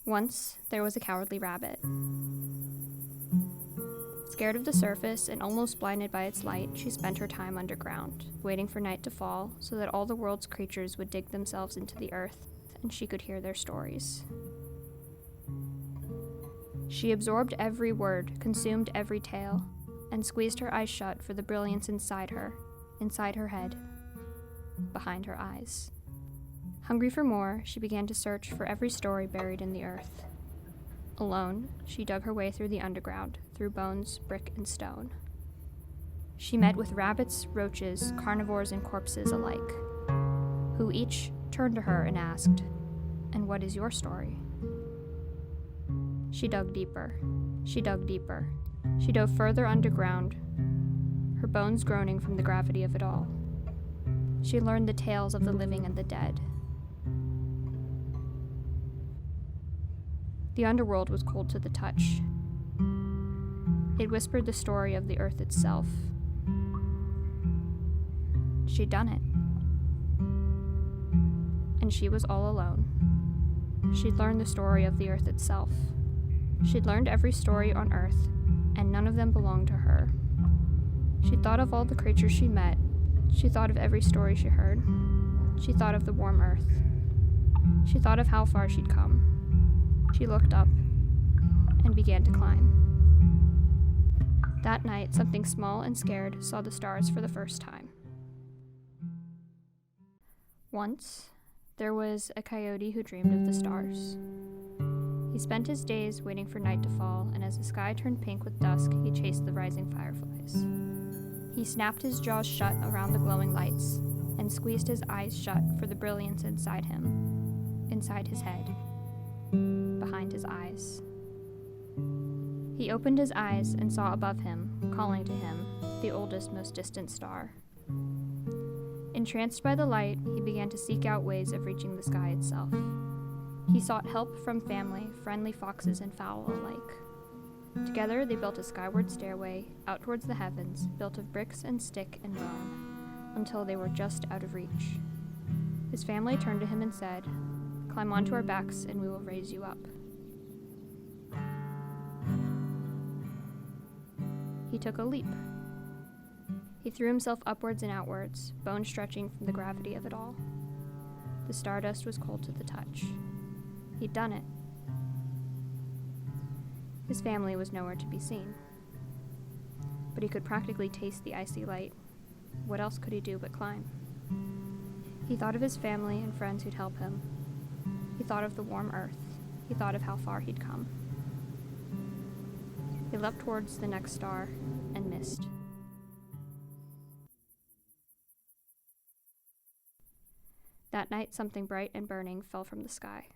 Once, there was a cowardly rabbit. Scared of the surface and almost blinded by its light, she spent her time underground, waiting for night to fall so that all the world's creatures would dig themselves into the earth and she could hear their stories. She absorbed every word, consumed every tale, and squeezed her eyes shut for the brilliance inside her head, behind her eyes. Hungry for more, she began to search for every story buried in the earth. Alone, she dug her way through the underground, through bones, brick, and stone. She met with rabbits, roaches, carnivores, and corpses alike, who each turned to her and asked, "And what is your story?" She dug deeper. She dug deeper. She dove further underground, her bones groaning from the gravity of it all. She learned the tales of the living and the dead. The underworld was cold to the touch. It whispered the story of the earth itself. She'd done it. And she was all alone. She'd learned the story of the earth itself. She'd learned every story on earth, and none of them belonged to her. She thought of all the creatures she met. She thought of every story she heard. She thought of the warm earth. She thought of how far she'd come. She looked up and began to climb. That night, something small and scared saw the stars for the first time. Once, there was a coyote who dreamed of the stars. He spent his days waiting for night to fall, and as the sky turned pink with dusk, he chased the rising fireflies. He snapped his jaws shut around the glowing lights and squeezed his eyes shut for the brilliance inside him, inside his head, behind his eyes. He opened his eyes and saw above him, calling to him, the oldest, most distant star. Entranced by the light, he began to seek out ways of reaching the sky itself. He sought help from family, friendly foxes, and fowl alike. Together, they built a skyward stairway out towards the heavens, built of bricks and stick and bone, until they were just out of reach. His family turned to him and said, "Climb onto our backs and we will raise you up." He took a leap. He threw himself upwards and outwards, bones stretching from the gravity of it all. The stardust was cold to the touch. He'd done it. His family was nowhere to be seen. But he could practically taste the icy light. What else could he do but climb? He thought of his family and friends who'd help him. He thought of the warm earth. He thought of how far he'd come. He leapt towards the next star and missed. That night, something bright and burning fell from the sky.